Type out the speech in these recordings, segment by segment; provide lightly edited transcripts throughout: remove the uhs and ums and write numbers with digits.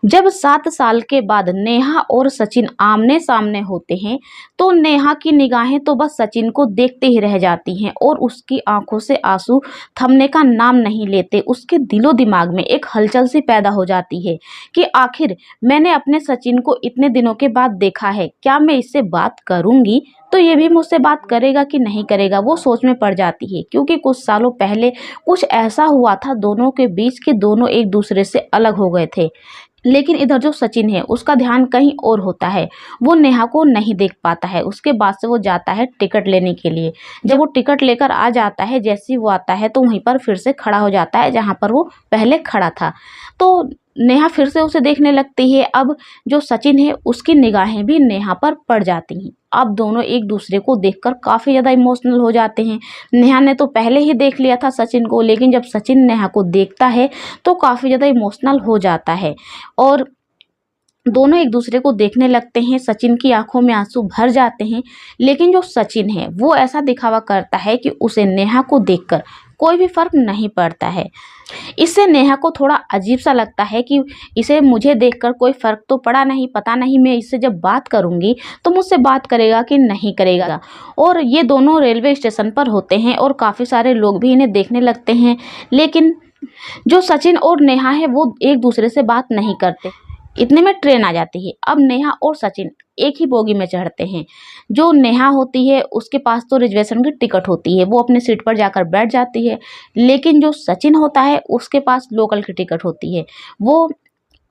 जब 7 साल के बाद नेहा और सचिन आमने सामने होते हैं तो नेहा की निगाहें तो बस सचिन को देखते ही रह जाती हैं और उसकी आंखों से आंसू थमने का नाम नहीं लेते। उसके दिलो दिमाग में एक हलचल सी पैदा हो जाती है कि आखिर मैंने अपने सचिन को इतने दिनों के बाद देखा है, क्या मैं इससे बात करूंगी तो ये भी मुझसे बात करेगा कि नहीं करेगा। वो सोच में पड़ जाती है क्योंकि कुछ सालों पहले कुछ ऐसा हुआ था दोनों के बीच कि दोनों एक दूसरे से अलग हो गए थे। लेकिन इधर जो सचिन है उसका ध्यान कहीं और होता है, वो नेहा को नहीं देख पाता है। उसके बाद से वो जाता है टिकट लेने के लिए। जब वो टिकट लेकर आ जाता है, जैसे ही वो आता है तो वहीं पर फिर से खड़ा हो जाता है जहाँ पर वो पहले खड़ा था। तो नेहा फिर से उसे देखने लगती है। अब जो सचिन है उसकी निगाहें भी नेहा पर पड़ जाती हैं। अब दोनों एक दूसरे को देखकर काफ़ी ज़्यादा इमोशनल हो जाते हैं। नेहा ने तो पहले ही देख लिया था सचिन को, लेकिन जब सचिन नेहा को देखता है तो काफ़ी ज़्यादा इमोशनल हो जाता है और दोनों एक दूसरे को देखने लगते हैं। सचिन की आंखों में आंसू भर जाते हैं, लेकिन जो सचिन है वो ऐसा दिखावा करता है कि उसे नेहा को देखकर कोई भी फर्क नहीं पड़ता है। इससे नेहा को थोड़ा अजीब सा लगता है कि इसे मुझे देखकर कोई फर्क तो पड़ा नहीं, पता नहीं मैं इससे जब बात करूंगी तो मुझसे बात करेगा कि नहीं करेगा। और ये दोनों रेलवे स्टेशन पर होते हैं और काफ़ी सारे लोग भी इन्हें देखने लगते हैं, लेकिन जो सचिन और नेहा है वो एक दूसरे से बात नहीं करते। इतने में ट्रेन आ जाती है। अब नेहा और सचिन एक ही बोगी में चढ़ते हैं। जो नेहा होती है उसके पास तो रिजर्वेशन की टिकट होती है, वो अपने सीट पर जाकर बैठ जाती है। लेकिन जो सचिन होता है उसके पास लोकल की टिकट होती है, वो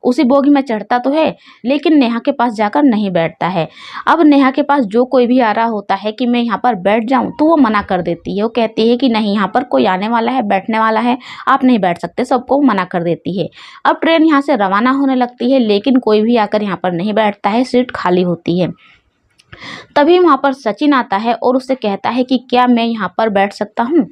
उसी बोगी में चढ़ता तो है लेकिन नेहा के पास जाकर नहीं बैठता है। अब नेहा के पास जो कोई भी आ रहा होता है कि मैं यहाँ पर बैठ जाऊँ तो वो मना कर देती है। वो कहती है कि नहीं, यहाँ पर कोई आने वाला है, बैठने वाला है, आप नहीं बैठ सकते, सबको मना कर देती है। अब ट्रेन यहाँ से रवाना होने लगती है, लेकिन कोई भी आकर यहाँ पर नहीं बैठता है, सीट खाली होती है। तभी वहाँ पर सचिन आता है और उससे कहता है कि क्या मैं यहाँ पर बैठ सकता हूँ।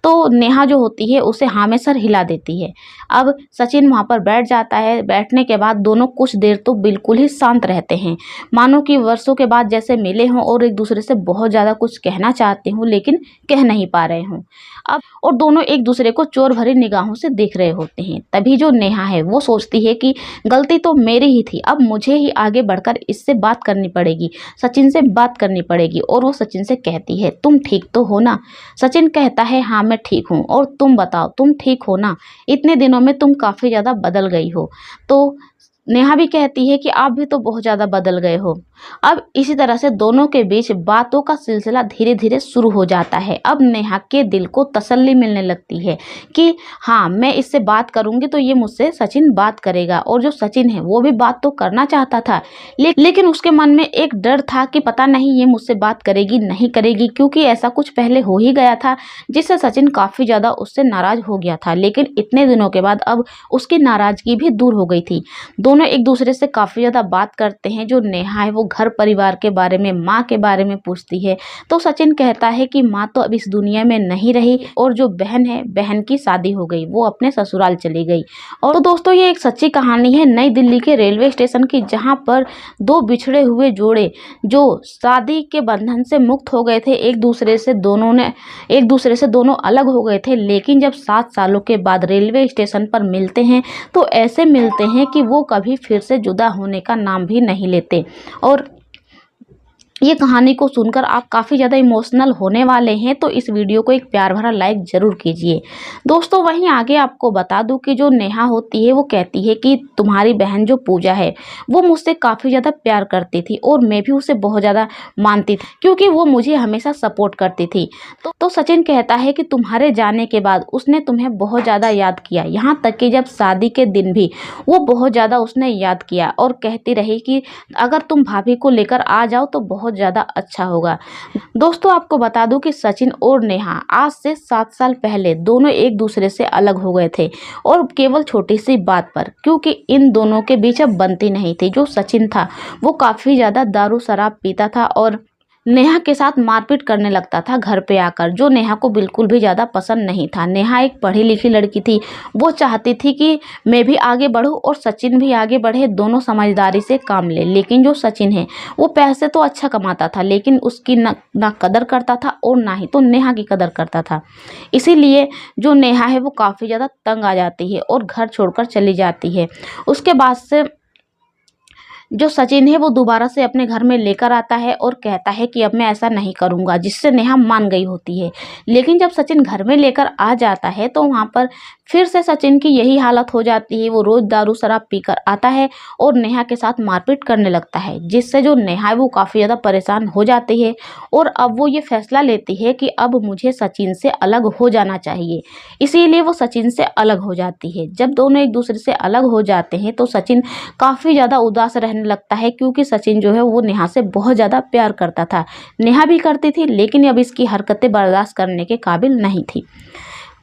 तो नेहा जो होती है उसे हाँ में सर हिला देती है। अब सचिन वहाँ पर बैठ जाता है। बैठने के बाद दोनों कुछ देर तो बिल्कुल ही शांत रहते हैं, मानो कि वर्षों के बाद जैसे मिले हों और एक दूसरे से बहुत ज़्यादा कुछ कहना चाहते हों लेकिन कह नहीं पा रहे हों। अब और दोनों एक दूसरे को चोर भरी निगाहों से देख रहे होते हैं। तभी जो नेहा है वो सोचती है कि गलती तो मेरी ही थी, अब मुझे ही आगे बढ़कर इससे बात करनी पड़ेगी, सचिन से बात करनी पड़ेगी। और वो सचिन से कहती है तुम ठीक तो हो ना। सचिन कहता है हाँ मैं ठीक हूँ, और तुम बताओ तुम ठीक हो ना, इतने दिनों में तुम काफ़ी ज़्यादा बदल गई हो। तो नेहा भी कहती है कि आप भी तो बहुत ज़्यादा बदल गए हो। अब इसी तरह से दोनों के बीच बातों का सिलसिला धीरे धीरे शुरू हो जाता है। अब नेहा के दिल को तसल्ली मिलने लगती है कि हाँ मैं इससे बात करूंगी तो ये मुझसे सचिन बात करेगा। और जो सचिन है वो भी बात तो करना चाहता था, लेकिन उसके मन में एक डर था कि पता नहीं ये मुझसे बात करेगी नहीं करेगी, क्योंकि ऐसा कुछ पहले हो ही गया था जिससे सचिन काफ़ी ज़्यादा उससे नाराज़ हो गया था। लेकिन इतने दिनों के बाद अब उसकी नाराज़गी भी दूर हो गई थी। दोनों एक दूसरे से काफ़ी ज़्यादा बात करते हैं। जो नेहा है वो घर परिवार के बारे में, माँ के बारे में पूछती है। तो सचिन कहता है कि माँ तो अब इस दुनिया में नहीं रही, और जो बहन है बहन की शादी हो गई, वो अपने ससुराल चली गई। और तो दोस्तों ये एक सच्ची कहानी है नई दिल्ली के रेलवे स्टेशन की, जहाँ पर दो बिछड़े हुए जोड़े जो शादी के बंधन से मुक्त हो गए थे, एक दूसरे से दोनों अलग हो गए थे, लेकिन जब 7 सालों के बाद रेलवे स्टेशन पर मिलते हैं तो ऐसे मिलते हैं कि वो कभी फिर से जुदा होने का नाम भी नहीं लेते। और ये कहानी को सुनकर आप काफ़ी ज़्यादा इमोशनल होने वाले हैं, तो इस वीडियो को एक प्यार भरा लाइक ज़रूर कीजिए दोस्तों। वहीं आगे आपको बता दूं कि जो नेहा होती है वो कहती है कि तुम्हारी बहन जो पूजा है वो मुझसे काफ़ी ज़्यादा प्यार करती थी और मैं भी उसे बहुत ज़्यादा मानती थी, क्योंकि वो मुझे हमेशा सपोर्ट करती थी। तो सचिन कहता है कि तुम्हारे जाने के बाद उसने तुम्हें बहुत ज़्यादा याद किया, यहाँ तक कि जब शादी के दिन भी वो बहुत ज़्यादा उसने याद किया, और कहती रही कि अगर तुम भाभी को लेकर आ जाओ तो बहुत ज़्यादा अच्छा होगा। दोस्तों आपको बता दूं कि सचिन और नेहा आज से 7 साल पहले दोनों एक दूसरे से अलग हो गए थे, और केवल छोटी सी बात पर, क्योंकि इन दोनों के बीच अब बनती नहीं थी। जो सचिन था वो काफ़ी ज़्यादा दारू शराब पीता था और नेहा के साथ मारपीट करने लगता था घर पे आकर, जो नेहा को बिल्कुल भी ज़्यादा पसंद नहीं था। नेहा एक पढ़ी लिखी लड़की थी, वो चाहती थी कि मैं भी आगे बढ़ूं और सचिन भी आगे बढ़े, दोनों समझदारी से काम ले। लेकिन जो सचिन है वो पैसे तो अच्छा कमाता था, लेकिन उसकी ना कदर करता था और ना ही तो नेहा की कदर करता था। इसीलिए जो नेहा है वो काफ़ी ज़्यादा तंग आ जाती है और घर छोड़कर चली जाती है। उसके बाद से जो सचिन है वो दोबारा से अपने घर में लेकर आता है और कहता है कि अब मैं ऐसा नहीं करूँगा, जिससे नेहा मान गई होती है। लेकिन जब सचिन घर में लेकर आ जाता है तो वहाँ पर फिर से सचिन की यही हालत हो जाती है। वो रोज़ दारू शराब पीकर आता है और नेहा के साथ मारपीट करने लगता है, जिससे जो नेहा है वो काफ़ी ज़्यादा परेशान हो जाती है और अब वो ये फैसला लेती है कि अब मुझे सचिन से अलग हो जाना चाहिए। इसीलिए वो सचिन से अलग हो जाती है। जब दोनों एक दूसरे से अलग हो जाते हैं तो सचिन काफ़ी ज़्यादा उदास रहने लगता है, क्योंकि सचिन जो है वो नेहा से बहुत ज़्यादा प्यार करता था। नेहा भी करती थी, लेकिन अब इसकी हरकतें बर्दाश्त करने के काबिल नहीं थी।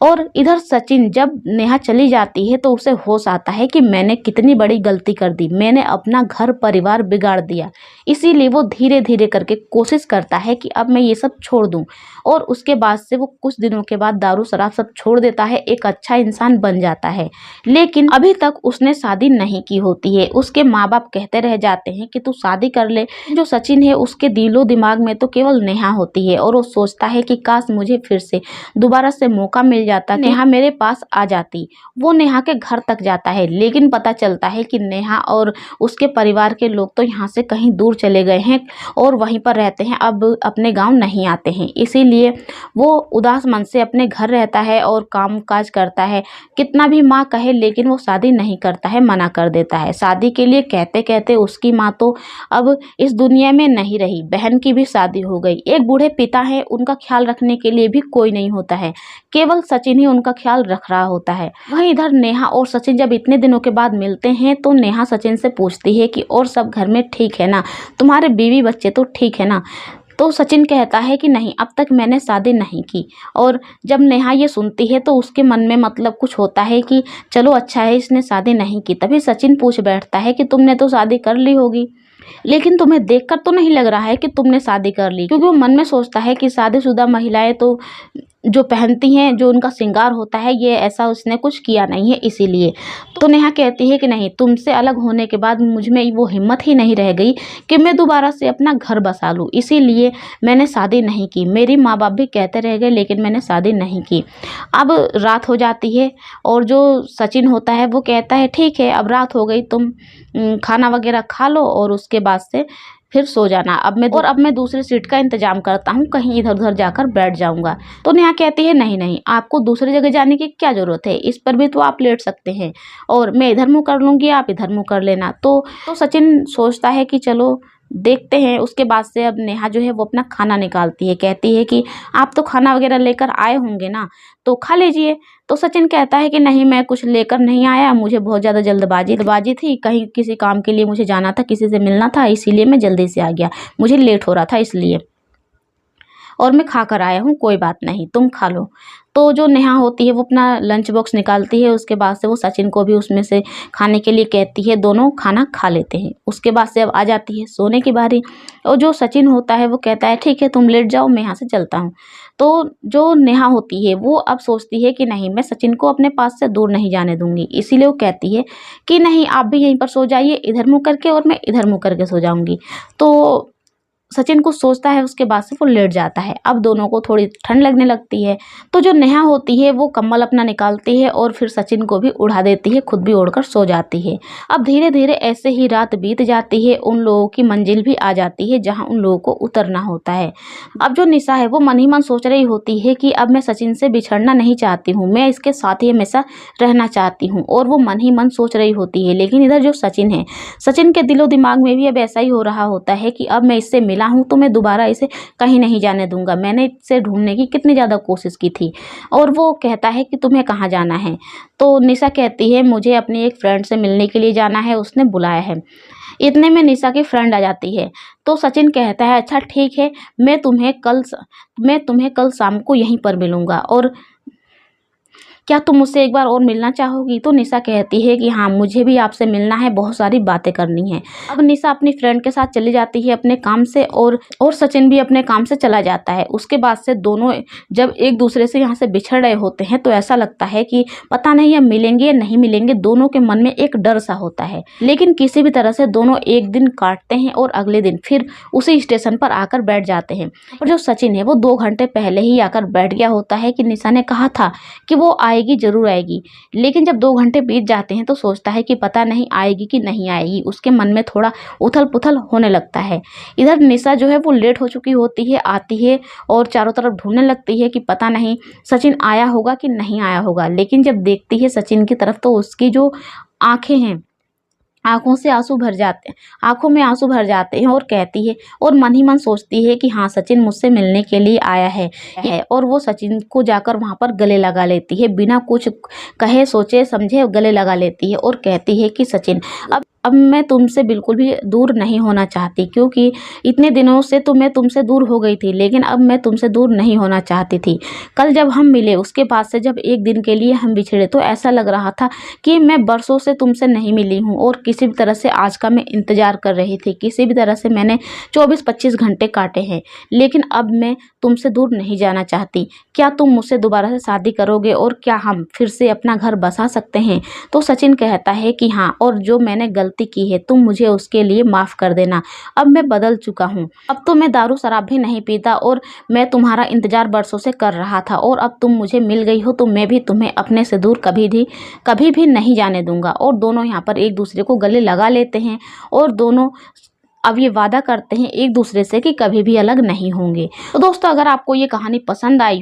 और इधर सचिन जब नेहा चली जाती है तो उसे होश आता है कि मैंने कितनी बड़ी गलती कर दी, मैंने अपना घर परिवार बिगाड़ दिया। इसीलिए वो धीरे धीरे करके कोशिश करता है कि अब मैं ये सब छोड़ दूं, और उसके बाद से वो कुछ दिनों के बाद दारू शराब सब छोड़ देता है, एक अच्छा इंसान बन जाता है। लेकिन अभी तक उसने शादी नहीं की होती है। उसके माँ बाप कहते रह जाते हैं कि तू शादी कर ले। जो सचिन है उसके दिलो दिमाग में तो केवल नेहा होती है, और वो सोचता है कि काश मुझे फिर से दोबारा से मौका मिल जाता, नेहा मेरे पास आ जाती। वो नेहा के घर तक जाता है, लेकिन पता चलता है कि नेहा और उसके परिवार के लोग तो यहाँ से कहीं दूर चले गए हैं और वहीं पर रहते हैं, अब अपने गांव नहीं आते हैं। इसीलिए वो उदास मन से अपने घर रहता है और काम काज करता है। कितना भी माँ कहे, लेकिन वो शादी नहीं करता है, मना कर देता है। शादी के लिए कहते कहते उसकी माँ तो अब इस दुनिया में नहीं रही। बहन की भी शादी हो गई। एक बूढ़े पिता है, उनका ख्याल रखने के लिए भी कोई नहीं होता है, केवल सचिन ही उनका ख्याल रख रहा होता है। वहीं इधर नेहा और सचिन जब इतने दिनों के बाद मिलते हैं तो नेहा सचिन से पूछती है कि और सब घर में ठीक है ना, तुम्हारे बीवी बच्चे तो ठीक है ना। तो सचिन कहता है कि नहीं, अब तक मैंने शादी नहीं की। और जब नेहा ये सुनती है तो उसके मन में मतलब कुछ होता है कि चलो अच्छा है इसने शादी नहीं की। तभी सचिन पूछ बैठता है कि तुमने तो शादी कर ली होगी, लेकिन तुम्हें देखकर तो नहीं लग रहा है कि तुमने शादी कर ली। क्योंकि वो मन में सोचता है कि शादीशुदा महिलाएं तो जो पहनती हैं, जो उनका श्रृंगार होता है, ये ऐसा उसने कुछ किया नहीं है, इसीलिए। तो नेहा कहती है कि नहीं, तुमसे अलग होने के बाद मुझ में वो हिम्मत ही नहीं रह गई कि मैं दोबारा से अपना घर बसा लूँ, इसीलिए मैंने शादी नहीं की। मेरी माँ बाप भी कहते रह गए, लेकिन मैंने शादी नहीं की। अब रात हो जाती है और जो सचिन होता है वो कहता है ठीक है, अब रात हो गई, तुम खाना वगैरह खा लो और उसके बाद से फिर सो जाना। अब मैं दूसरी सीट का इंतजाम करता हूँ, कहीं इधर उधर जाकर बैठ जाऊंगा। तो नेहा कहती है नहीं नहीं, आपको दूसरी जगह जाने की क्या ज़रूरत है, इस पर भी तो आप लेट सकते हैं, और मैं इधर मुँह कर लूँगी, आप इधर मुँह कर लेना। तो सचिन सोचता है कि चलो देखते हैं। उसके बाद से अब नेहा जो है वो अपना खाना निकालती है, कहती है कि आप तो खाना वगैरह लेकर आए होंगे ना, तो खा लीजिए। तो सचिन कहता है कि नहीं, मैं कुछ लेकर नहीं आया, मुझे बहुत ज़्यादा जल्दबाजी थी, कहीं किसी काम के लिए मुझे जाना था, किसी से मिलना था, इसीलिए मैं जल्दी से आ गया, मुझे लेट हो रहा था इसलिए, और मैं खा कर आया हूँ, कोई बात नहीं, तुम खा लो। तो जो नेहा होती है वो अपना लंच बॉक्स निकालती है। उसके बाद से वो सचिन को भी उसमें से खाने के लिए कहती है, दोनों खाना खा लेते हैं। उसके बाद से अब आ जाती है सोने की बारी, और जो सचिन होता है वो कहता है ठीक है, तुम लेट जाओ, मैं यहाँ से चलता हूँ। तो जो नेहा होती है वो अब सोचती है कि नहीं, मैं सचिन को अपने पास से दूर नहीं जाने दूंगी, इसीलिए वो कहती है कि नहीं, आप भी यहीं पर सो जाइए इधर मुँह करके, और मैं इधर मुँह करके सो जाऊँगी। तो सचिन कुछ सोचता है, उसके बाद से वो लेट जाता है। अब दोनों को थोड़ी ठंड लगने लगती है, तो जो नेहा होती है वो कंबल अपना निकालती है और फिर सचिन को भी उड़ा देती है, खुद भी ओढ़कर सो जाती है। अब धीरे धीरे ऐसे ही रात बीत जाती है। उन लोगों की मंजिल भी आ जाती है जहाँ उन लोगों को उतरना होता है। अब जो निशा है वो मन ही मन सोच रही होती है कि अब मैं सचिन से बिछड़ना नहीं चाहती हूँ, मैं इसके साथ ही हमेशा रहना चाहती हूँ, और वो मन ही मन सोच रही होती है। लेकिन इधर जो सचिन है, सचिन के दिलो दिमाग में भी अब ऐसा ही हो रहा होता है कि अब मैं इससे मिला हूँ तो मैं दोबारा इसे कहीं नहीं जाने दूंगा, मैंने इसे ढूंढने की कितनी ज़्यादा कोशिश की थी। और वो कहता है कि तुम्हें कहाँ जाना है। तो निशा कहती है मुझे अपनी एक फ्रेंड से मिलने के लिए जाना है, उसने बुलाया है। इतने में निशा की फ्रेंड आ जाती है। तो सचिन कहता है अच्छा ठीक है, मैं तुम्हें कल शाम को यहीं पर मिलूंगा, और क्या तुम मुझसे एक बार और मिलना चाहोगी। तो निशा कहती है कि हाँ, मुझे भी आपसे मिलना है, बहुत सारी बातें करनी है। अब निशा अपनी फ्रेंड के साथ चली जाती है अपने काम से, और सचिन भी अपने काम से चला जाता है। उसके बाद से दोनों जब एक दूसरे से यहाँ से बिछड़ रहे होते हैं तो ऐसा लगता है कि पता नहीं अब मिलेंगे या नहीं मिलेंगे। दोनों के मन में एक डर सा होता है, लेकिन किसी भी तरह से दोनों एक दिन काटते हैं और अगले दिन फिर उसी स्टेशन पर आकर बैठ जाते हैं। और जो सचिन है वो 2 घंटे पहले ही आकर बैठ गया होता है कि निशा ने कहा था कि वो आएगी, ज़रूर आएगी। लेकिन जब 2 घंटे बीत जाते हैं तो सोचता है कि पता नहीं आएगी कि नहीं आएगी। उसके मन में थोड़ा उथल-पुथल होने लगता है। इधर निशा जो है वो लेट हो चुकी होती है, आती है और चारों तरफ ढूँढने लगती है कि पता नहीं सचिन आया होगा कि नहीं आया होगा। लेकिन जब देखती है सचिन की तरफ तो उसकी जो आँखें हैं, आँखों से आँसू भर जाते हैं, आँखों में आँसू भर जाते हैं और कहती है और मन ही मन सोचती है कि हाँ, सचिन मुझसे मिलने के लिए आया है और वो सचिन को जाकर वहाँ पर गले लगा लेती है। बिना कुछ कहे सोचे समझे गले लगा लेती है और कहती है कि सचिन, अब मैं तुमसे बिल्कुल भी दूर नहीं होना चाहती, क्योंकि इतने दिनों से तो मैं तुमसे दूर हो गई थी, लेकिन अब मैं तुमसे दूर नहीं होना चाहती थी। कल जब हम मिले उसके बाद से जब एक दिन के लिए हम बिछड़े तो ऐसा लग रहा था कि मैं बरसों से तुमसे नहीं मिली हूँ और किसी भी तरह से आज का मैं इंतज़ार कर रही थी। किसी भी तरह से मैंने 24-25 घंटे काटे हैं, लेकिन अब मैं तुमसे दूर नहीं जाना चाहती। क्या तुम मुझसे दोबारा से शादी करोगे और क्या हम फिर से अपना घर बसा सकते हैं? तो सचिन कहता है कि हाँ, और जो मैंने गलती की है तुम मुझे उसके लिए माफ़ कर देना। अब मैं बदल चुका हूँ। अब तो मैं दारू शराब भी नहीं पीता और मैं तुम्हारा इंतज़ार बरसों से कर रहा था और अब तुम मुझे मिल गई हो तो मैं भी तुम्हें अपने से दूर कभी भी नहीं जाने दूंगा। और दोनों यहाँ पर एक दूसरे को गले लगा लेते हैं और दोनों अब ये वादा करते हैं एक दूसरे से कि कभी भी अलग नहीं होंगे। तो दोस्तों, अगर आपको ये कहानी पसंद आई हो